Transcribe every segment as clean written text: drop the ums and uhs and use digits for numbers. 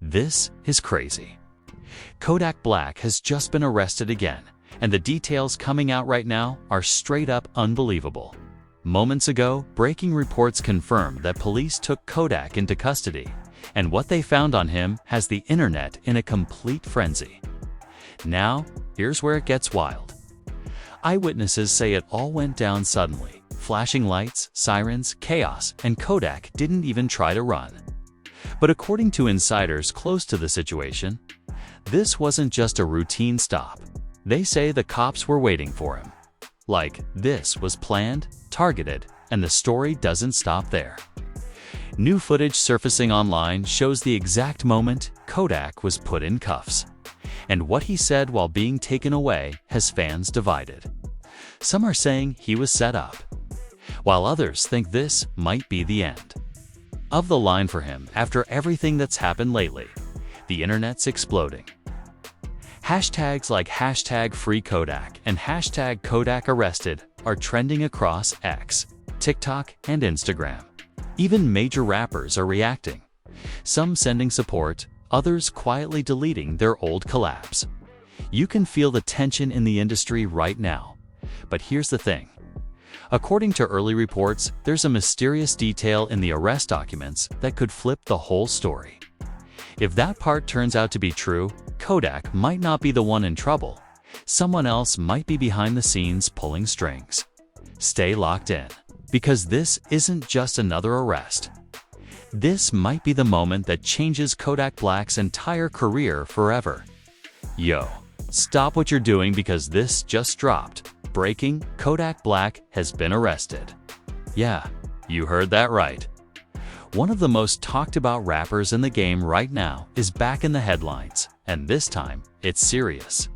This is crazy. Kodak Black has just been arrested again, and the details coming out right now are straight up unbelievable. Moments ago, breaking reports confirmed that police took Kodak into custody, and what they found on him has the internet in a complete frenzy. Now, here's where it gets wild. Eyewitnesses say it all went down suddenly. Flashing lights, sirens, chaos, and Kodak didn't even try to run. But according to insiders close to the situation, this wasn't just a routine stop. They say the cops were waiting for him. Like, this was planned, targeted, and the story doesn't stop there. New footage surfacing online shows the exact moment Kodak was put in cuffs. And what he said while being taken away has fans divided. Some are saying he was set up, while others think this might be the end of the line for him after everything that's happened lately. The internet's exploding. Hashtags like #FreeKodak and #KodakArrested are trending across X, TikTok, and Instagram. Even major rappers are reacting, some sending support, others quietly deleting their old collabs. You can feel the tension in the industry right now. But here's the thing. According to early reports, there's a mysterious detail in the arrest documents that could flip the whole story. If that part turns out to be true, Kodak might not be the one in trouble. Someone else might be behind the scenes pulling strings. Stay locked in, because this isn't just another arrest. This might be the moment that changes Kodak Black's entire career forever. Yo, stop what you're doing because this just dropped. Breaking: Kodak Black has been arrested. Yeah, you heard that right. One of the most talked about rappers in the game right now is back in the headlines, and this time, it's serious.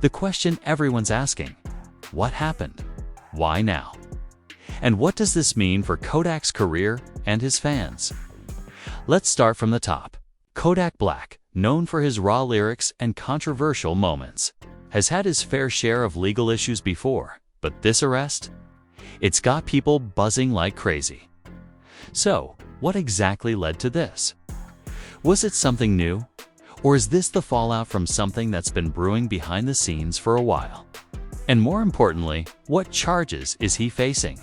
The question everyone's asking: what happened? Why now? And what does this mean for Kodak's career and his fans? Let's start from the top. Kodak Black, known for his raw lyrics and controversial moments, has had his fair share of legal issues before, but this arrest? It's got people buzzing like crazy. So, what exactly led to this? Was it something new? Or is this the fallout from something that's been brewing behind the scenes for a while? And more importantly, what charges is he facing?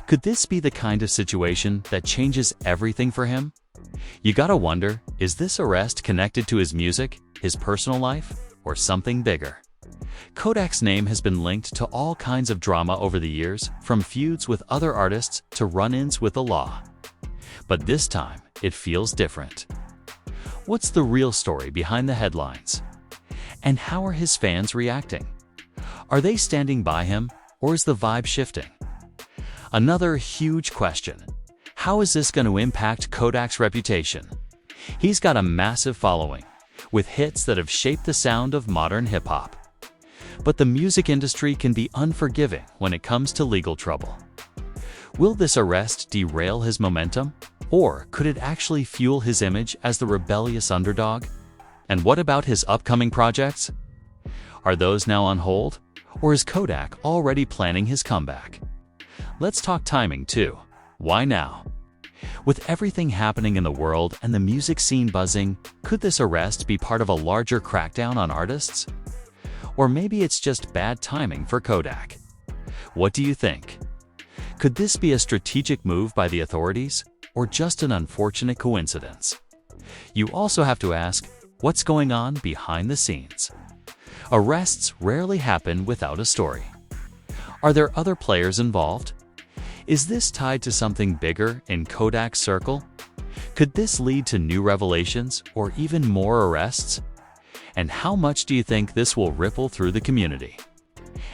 Could this be the kind of situation that changes everything for him? You gotta wonder, is this arrest connected to his music, his personal life, or something bigger? Kodak's name has been linked to all kinds of drama over the years, from feuds with other artists to run-ins with the law. But this time, it feels different. What's the real story behind the headlines? And how are his fans reacting? Are they standing by him, or is the vibe shifting? Another huge question: how is this going to impact Kodak's reputation? He's got a massive following, with hits that have shaped the sound of modern hip-hop. But the music industry can be unforgiving when it comes to legal trouble. Will this arrest derail his momentum? Or could it actually fuel his image as the rebellious underdog? And what about his upcoming projects? Are those now on hold? Or is Kodak already planning his comeback? Let's talk timing too. Why now? With everything happening in the world and the music scene buzzing, could this arrest be part of a larger crackdown on artists? Or maybe it's just bad timing for Kodak. What do you think? Could this be a strategic move by the authorities, or just an unfortunate coincidence? You also have to ask, what's going on behind the scenes? Arrests rarely happen without a story. Are there other players involved? Is this tied to something bigger in Kodak's circle? Could this lead to new revelations or even more arrests? And how much do you think this will ripple through the community?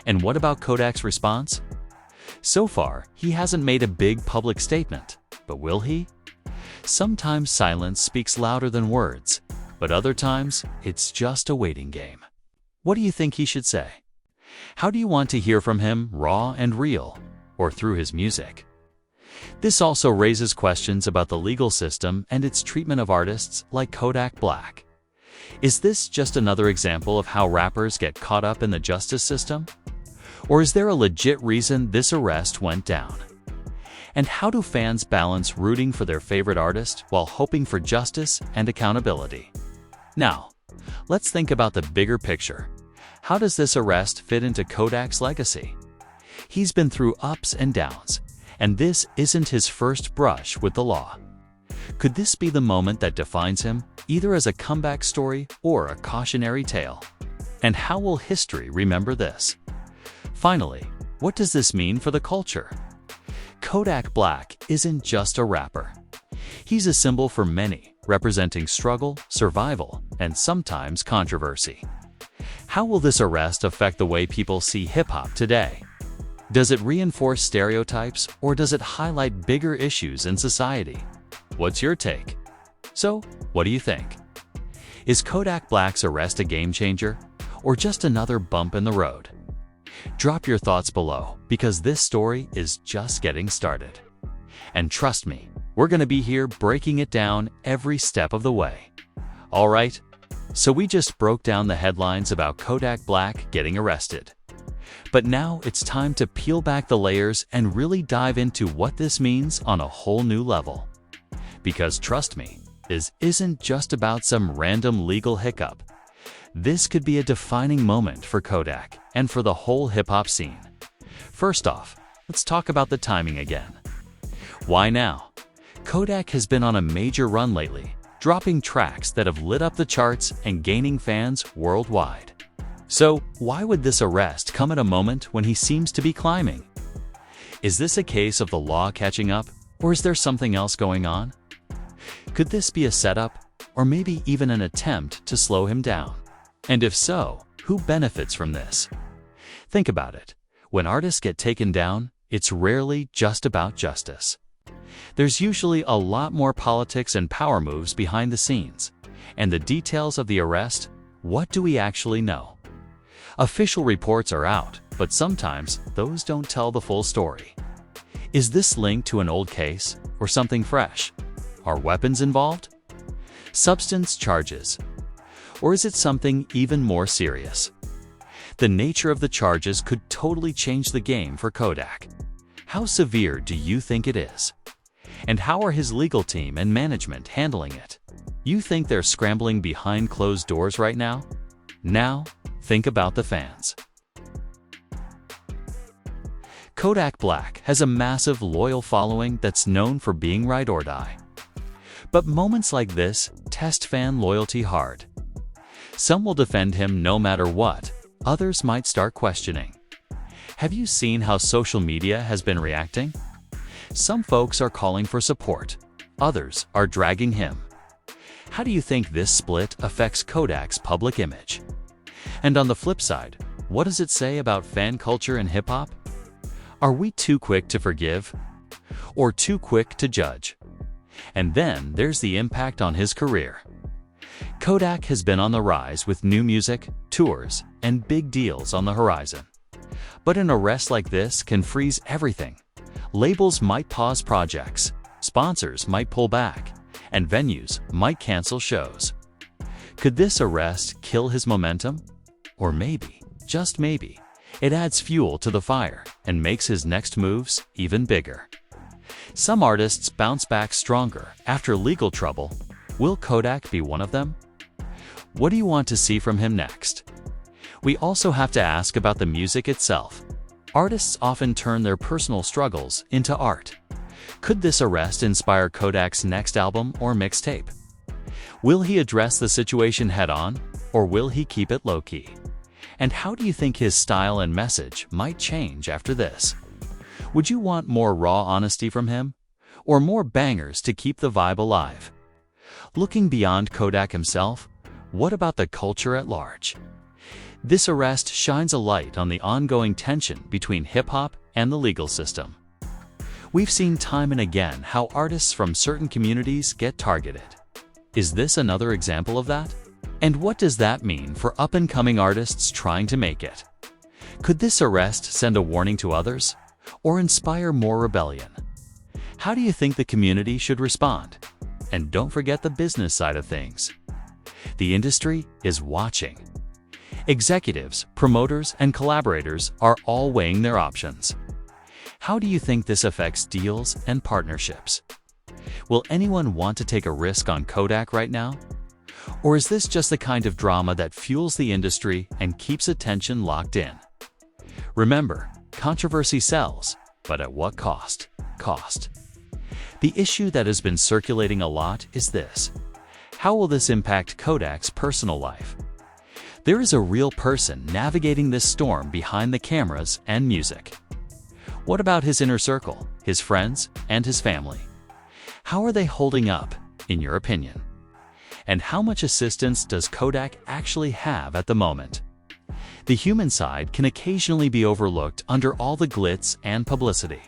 And what about Kodak's response? So far, he hasn't made a big public statement, but will he? Sometimes silence speaks louder than words, but other times, it's just a waiting game. What do you think he should say? How do you want to hear from him, raw and real, or through his music? This also raises questions about the legal system and its treatment of artists like Kodak Black. Is this just another example of how rappers get caught up in the justice system? Or is there a legit reason this arrest went down? And how do fans balance rooting for their favorite artist while hoping for justice and accountability? Now, let's think about the bigger picture. How does this arrest fit into Kodak's legacy? He's been through ups and downs, and this isn't his first brush with the law. Could this be the moment that defines him, either as a comeback story or a cautionary tale? And how will history remember this? Finally, what does this mean for the culture? Kodak Black isn't just a rapper. He's a symbol for many, representing struggle, survival, and sometimes controversy. How will this arrest affect the way people see hip-hop today? Does it reinforce stereotypes, or does it highlight bigger issues in society? What's your take? So, what do you think? Is Kodak Black's arrest a game changer, or just another bump in the road? Drop your thoughts below, because this story is just getting started. And trust me, we're going to be here breaking it down every step of the way. All right, so we just broke down the headlines about Kodak Black getting arrested. But now it's time to peel back the layers and really dive into what this means on a whole new level. Because trust me, this isn't just about some random legal hiccup. This could be a defining moment for Kodak and for the whole hip-hop scene. First off, let's talk about the timing again. Why now? Kodak has been on a major run lately, dropping tracks that have lit up the charts and gaining fans worldwide. So, why would this arrest come at a moment when he seems to be climbing? Is this a case of the law catching up, or is there something else going on? Could this be a setup, or maybe even an attempt to slow him down? And if so, who benefits from this? Think about it. When artists get taken down, it's rarely just about justice. There's usually a lot more politics and power moves behind the scenes. And the details of the arrest, what do we actually know? Official reports are out, but sometimes those don't tell the full story. Is this linked to an old case or something fresh? Are weapons involved? Substance charges? Or is it something even more serious? The nature of the charges could totally change the game for Kodak. How severe do you think it is? And how are his legal team and management handling it? You think they're scrambling behind closed doors right now? Now, think about the fans. Kodak Black has a massive, loyal following that's known for being ride or die. But moments like this test fan loyalty hard. Some will defend him no matter what, others might start questioning. Have you seen how social media has been reacting? Some folks are calling for support, others are dragging him. How do you think this split affects Kodak's public image? And on the flip side, what does it say about fan culture and hip-hop? Are we too quick to forgive? Or too quick to judge? And then there's the impact on his career. Kodak has been on the rise with new music, tours, and big deals on the horizon. But an arrest like this can freeze everything. Labels might pause projects, sponsors might pull back, and venues might cancel shows. Could this arrest kill his momentum? Or maybe, just maybe, it adds fuel to the fire and makes his next moves even bigger. Some artists bounce back stronger after legal trouble. Will Kodak be one of them? What do you want to see from him next? We also have to ask about the music itself. Artists often turn their personal struggles into art. Could this arrest inspire Kodak's next album or mixtape? Will he address the situation head-on, or will he keep it low-key? And how do you think his style and message might change after this? Would you want more raw honesty from him, or more bangers to keep the vibe alive? Looking beyond Kodak himself, what about the culture at large? This arrest shines a light on the ongoing tension between hip-hop and the legal system. We've seen time and again how artists from certain communities get targeted. Is this another example of that? And what does that mean for up-and-coming artists trying to make it? Could this arrest send a warning to others, or inspire more rebellion? How do you think the community should respond? And don't forget the business side of things. The industry is watching. Executives, promoters, and collaborators are all weighing their options. How do you think this affects deals and partnerships? Will anyone want to take a risk on Kodak right now? Or is this just the kind of drama that fuels the industry and keeps attention locked in? Remember, controversy sells, but at what cost? The issue that has been circulating a lot is this: how will this impact Kodak's personal life? There is a real person navigating this storm behind the cameras and music. What about his inner circle, his friends, and his family? How are they holding up, in your opinion? And how much assistance does Kodak actually have at the moment? The human side can occasionally be overlooked under all the glitz and publicity.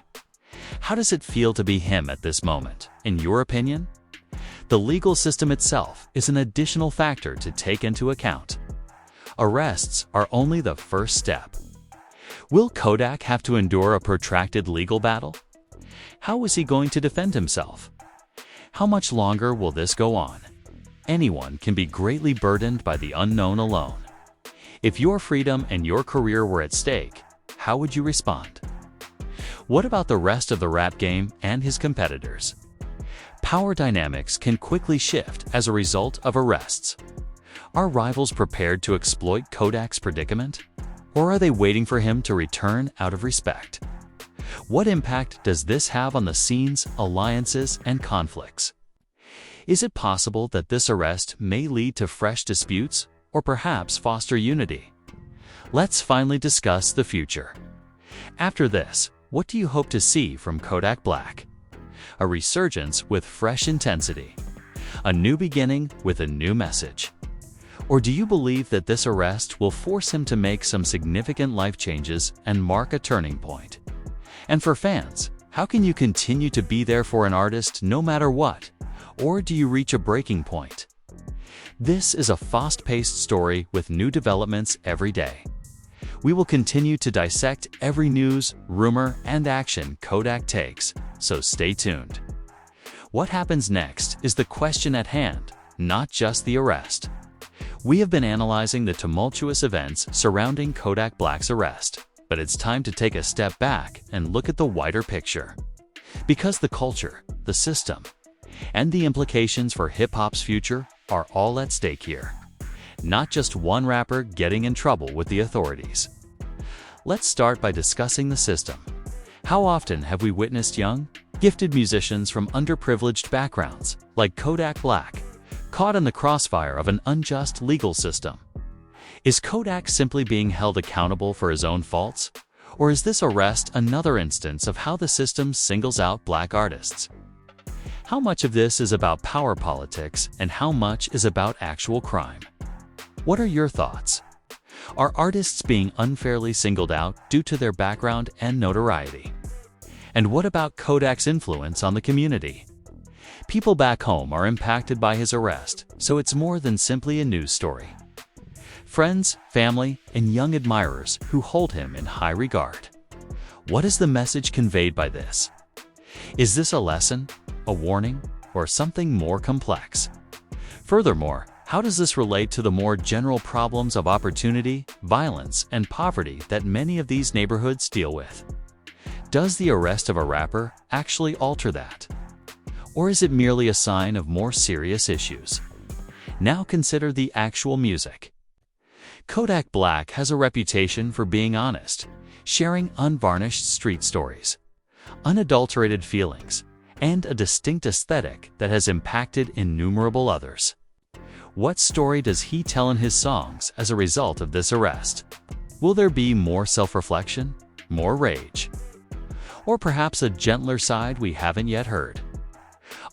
How does it feel to be him at this moment, in your opinion? The legal system itself is an additional factor to take into account. Arrests are only the first step. Will Kodak have to endure a protracted legal battle? How is he going to defend himself? How much longer will this go on? Anyone can be greatly burdened by the unknown alone. If your freedom and your career were at stake, how would you respond? What about the rest of the rap game and his competitors? Power dynamics can quickly shift as a result of arrests. Are rivals prepared to exploit Kodak's predicament? Or are they waiting for him to return out of respect? What impact does this have on the scenes, alliances, and conflicts? Is it possible that this arrest may lead to fresh disputes, or perhaps foster unity? Let's finally discuss the future. After this, what do you hope to see from Kodak Black? A resurgence with fresh intensity. A new beginning with a new message. Or do you believe that this arrest will force him to make some significant life changes and mark a turning point? And for fans, how can you continue to be there for an artist no matter what? Or do you reach a breaking point? This is a fast-paced story with new developments every day. We will continue to dissect every news, rumor, and action Kodak takes, so stay tuned. What happens next is the question at hand, not just the arrest. We have been analyzing the tumultuous events surrounding Kodak Black's arrest, but it's time to take a step back and look at the wider picture. Because the culture, the system, and the implications for hip-hop's future are all at stake here. Not just one rapper getting in trouble with the authorities. Let's start by discussing the system. How often have we witnessed young, gifted musicians from underprivileged backgrounds, like Kodak Black, caught in the crossfire of an unjust legal system? Is Kodak simply being held accountable for his own faults? Or is this arrest another instance of how the system singles out black artists? How much of this is about power politics and how much is about actual crime? What are your thoughts? Are artists being unfairly singled out due to their background and notoriety? And what about Kodak's influence on the community? People back home are impacted by his arrest, so it's more than simply a news story. Friends, family, and young admirers who hold him in high regard. What is the message conveyed by this? Is this a lesson, a warning, or something more complex? Furthermore, how does this relate to the more general problems of opportunity, violence, and poverty that many of these neighborhoods deal with? Does the arrest of a rapper actually alter that? Or is it merely a sign of more serious issues? Now consider the actual music. Kodak Black has a reputation for being honest, sharing unvarnished street stories, unadulterated feelings, and a distinct aesthetic that has impacted innumerable others. What story does he tell in his songs as a result of this arrest? Will there be more self-reflection, more rage, or perhaps a gentler side we haven't yet heard?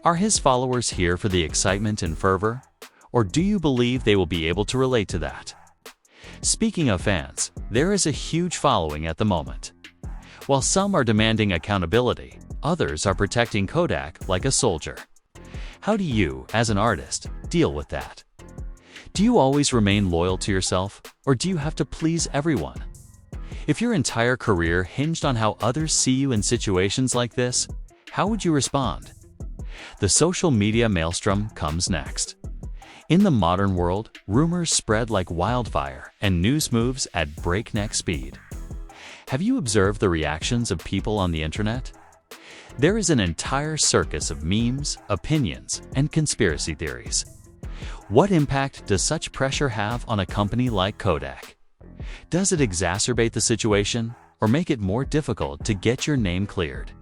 Are his followers here for the excitement and fervor, or do you believe they will be able to relate to that? Speaking of fans, there is a huge following at the moment. While some are demanding accountability, others are protecting Kodak like a soldier. How do you, as an artist, deal with that? Do you always remain loyal to yourself, or do you have to please everyone? If your entire career hinged on how others see you in situations like this, how would you respond? The social media maelstrom comes next. In the modern world, rumors spread like wildfire and news moves at breakneck speed. Have you observed the reactions of people on the internet? There is an entire circus of memes, opinions, and conspiracy theories. What impact does such pressure have on a company like Kodak? Does it exacerbate the situation or make it more difficult to get your name cleared?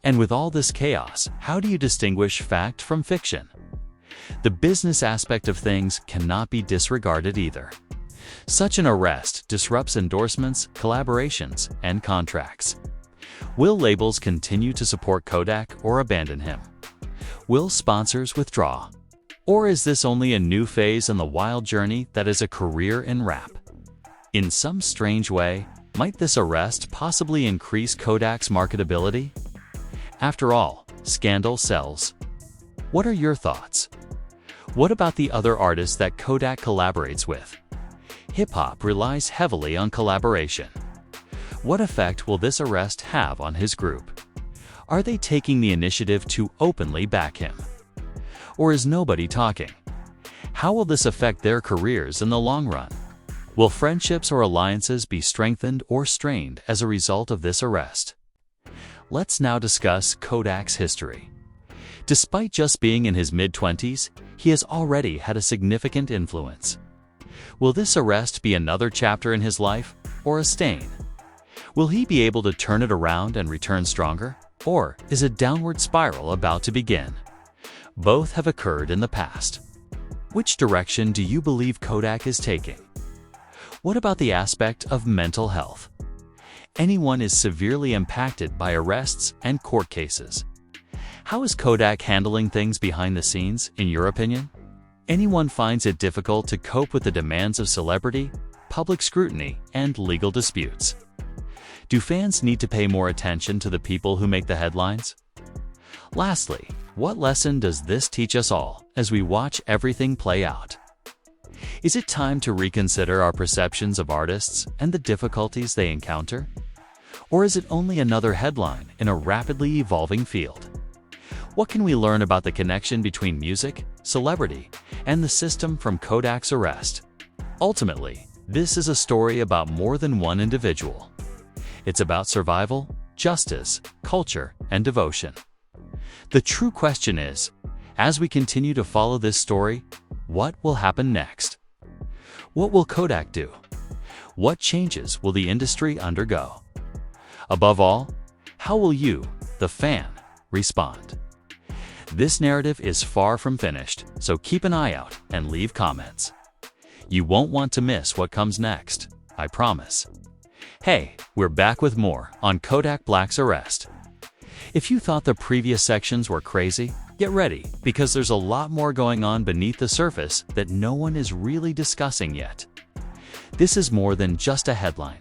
And with all this chaos, how do you distinguish fact from fiction? The business aspect of things cannot be disregarded either. Such an arrest disrupts endorsements, collaborations, and contracts. Will labels continue to support Kodak or abandon him? Will sponsors withdraw? Or is this only a new phase in the wild journey that is a career in rap? In some strange way, might this arrest possibly increase Kodak's marketability? After all, scandal sells. What are your thoughts? What about the other artists that Kodak collaborates with? Hip-hop relies heavily on collaboration. What effect will this arrest have on his group? Are they taking the initiative to openly back him? Or is nobody talking? How will this affect their careers in the long run? Will friendships or alliances be strengthened or strained as a result of this arrest? Let's now discuss Kodak's history. Despite just being in his mid-20s, he has already had a significant influence. Will this arrest be another chapter in his life or a stain? Will he be able to turn it around and return stronger? Or is a downward spiral about to begin? Both have occurred in the past. Which direction do you believe Kodak is taking? What about the aspect of mental health? Anyone is severely impacted by arrests and court cases. How is Kodak handling things behind the scenes, in your opinion? Anyone finds it difficult to cope with the demands of celebrity, public scrutiny, and legal disputes? Do fans need to pay more attention to the people who make the headlines? Lastly, what lesson does this teach us all as we watch everything play out? Is it time to reconsider our perceptions of artists and the difficulties they encounter? Or is it only another headline in a rapidly evolving field? What can we learn about the connection between music, celebrity, and the system from Kodak's arrest? Ultimately, this is a story about more than one individual. It's about survival, justice, culture, and devotion. The true question is, as we continue to follow this story, what will happen next? What will Kodak do? What changes will the industry undergo? Above all, how will you, the fan, respond? This narrative is far from finished, so keep an eye out and leave comments. You won't want to miss what comes next, I promise. Hey, we're back with more on Kodak Black's arrest. If you thought the previous sections were crazy, get ready, because there's a lot more going on beneath the surface that no one is really discussing yet. This is more than just a headline.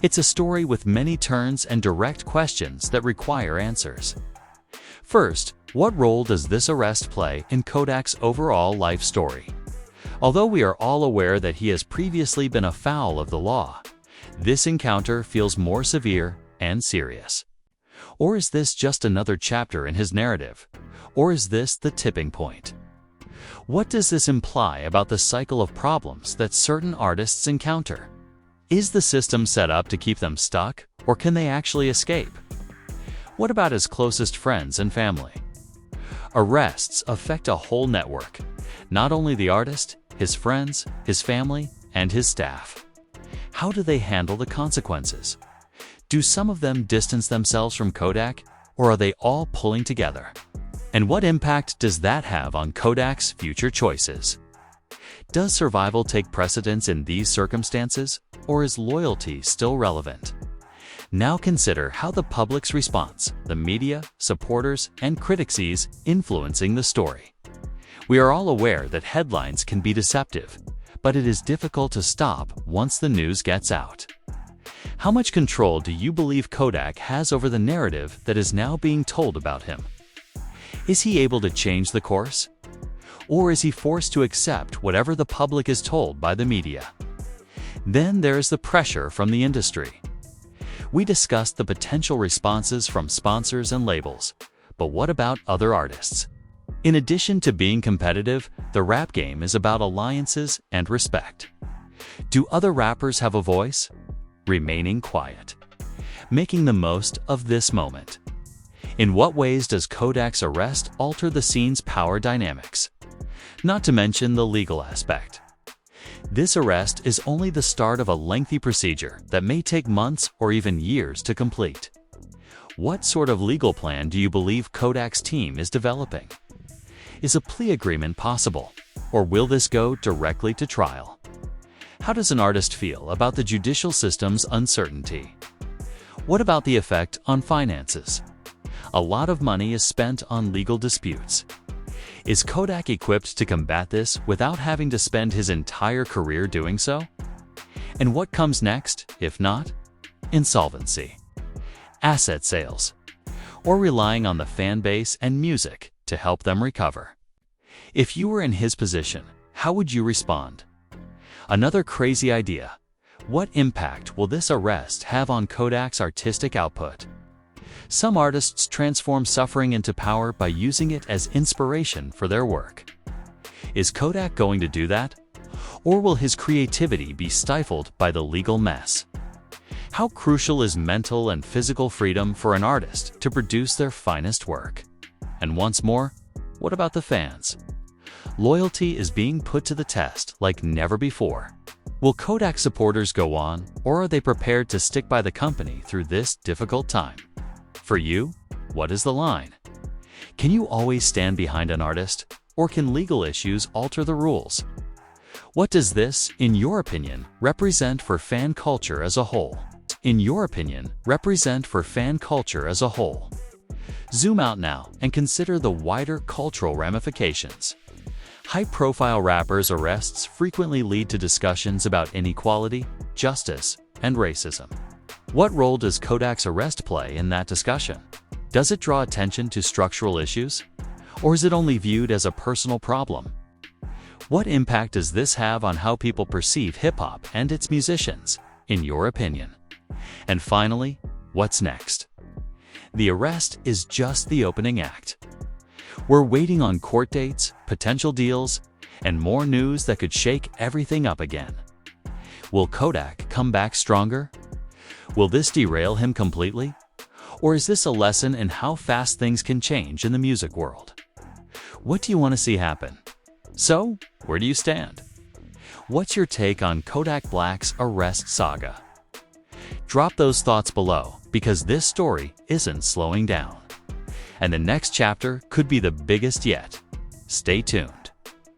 It's a story with many turns and direct questions that require answers. First, what role does this arrest play in Kodak's overall life story? Although we are all aware that he has previously been afoul of the law, this encounter feels more severe and serious. Or is this just another chapter in his narrative? Or is this the tipping point? What does this imply about the cycle of problems that certain artists encounter? Is the system set up to keep them stuck, or can they actually escape? What about his closest friends and family? Arrests affect a whole network, not only the artist, his friends, his family, and his staff. How do they handle the consequences? Do some of them distance themselves from Kodak, or are they all pulling together? And what impact does that have on Kodak's future choices? Does survival take precedence in these circumstances, or is loyalty still relevant? Now consider how the public's response, the media, supporters, and critics is influencing the story. We are all aware that headlines can be deceptive, but it is difficult to stop once the news gets out. How much control do you believe Kodak has over the narrative that is now being told about him? Is he able to change the course? Or is he forced to accept whatever the public is told by the media? Then there is the pressure from the industry. We discussed the potential responses from sponsors and labels, but what about other artists? In addition to being competitive, the rap game is about alliances and respect. Do other rappers have a voice? Remaining quiet. making the most of this moment. In what ways does Kodak's arrest alter the scene's power dynamics? Not to mention the legal aspect. This arrest is only the start of a lengthy procedure that may take months or even years to complete. What sort of legal plan do you believe Kodak's team is developing? Is a plea agreement possible, or will this go directly to trial? How does an artist feel about the judicial system's uncertainty? What about the effect on finances? A lot of money is spent on legal disputes. Is Kodak equipped to combat this without having to spend his entire career doing so? And what comes next, if not? Insolvency, asset sales, or relying on the fan base and music to help them recover. If you were in his position, how would you respond? Another crazy idea. What impact will this arrest have on Kodak's artistic output? Some artists transform suffering into power by using it as inspiration for their work. Is Kodak going to do that? Or will his creativity be stifled by the legal mess? How crucial is mental and physical freedom for an artist to produce their finest work? And once more, what about the fans? Loyalty is being put to the test like never before. Will Kodak supporters go on, or are they prepared to stick by the company through this difficult time? For you, what is the line? Can you always stand behind an artist, or can legal issues alter the rules? What does this, in your opinion, represent for fan culture as a whole? Zoom out now and consider the wider cultural ramifications. High-profile rappers' arrests frequently lead to discussions about inequality, justice, and racism. What role does Kodak's arrest play in that discussion? Does it draw attention to structural issues? Or is it only viewed as a personal problem? What impact does this have on how people perceive hip-hop and its musicians, in your opinion? And finally, what's next? The arrest is just the opening act. We're waiting on court dates, potential deals, and more news that could shake everything up again. Will Kodak come back stronger? Will this derail him completely? Or is this a lesson in how fast things can change in the music world? What do you want to see happen? So, where do you stand? What's your take on Kodak Black's arrest saga? Drop those thoughts below, because this story isn't slowing down. And the next chapter could be the biggest yet. Stay tuned.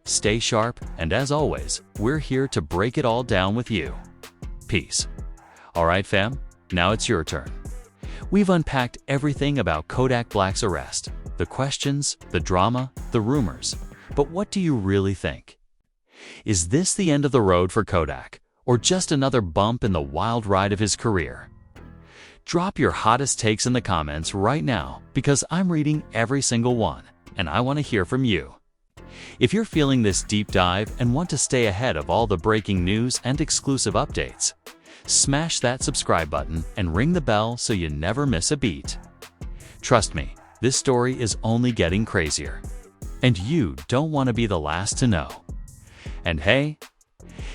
Stay sharp, and as always, we're here to break it all down with you. Peace. Alright fam, now it's your turn. We've unpacked everything about Kodak Black's arrest, the questions, the drama, the rumors. But what do you really think? Is this the end of the road for Kodak, or just another bump in the wild ride of his career? Drop your hottest takes in the comments right now, because I'm reading every single one, and I want to hear from you. If you're feeling this deep dive and want to stay ahead of all the breaking news and exclusive updates, smash that subscribe button and ring the bell so you never miss a beat. Trust me, this story is only getting crazier. And you don't want to be the last to know. And hey,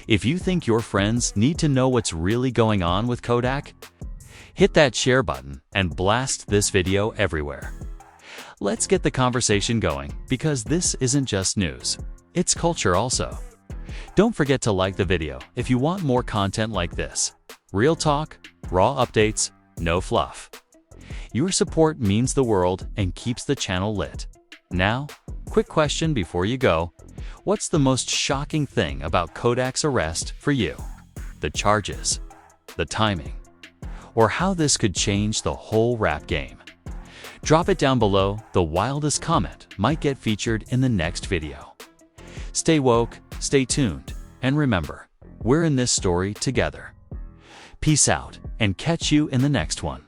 if you think your friends need to know what's really going on with Kodak, hit that share button and blast this video everywhere. Let's get the conversation going, because this isn't just news, it's culture also. Don't forget to like the video if you want more content like this. Real talk, raw updates, no fluff. Your support means the world and keeps the channel lit. Now, quick question before you go. What's the most shocking thing about Kodak's arrest for you? The charges, the timing, or how this could change the whole rap game? Drop it down below. The wildest comment might get featured in the next video. Stay woke, stay tuned, and remember, we're in this story together. Peace out, and catch you in the next one.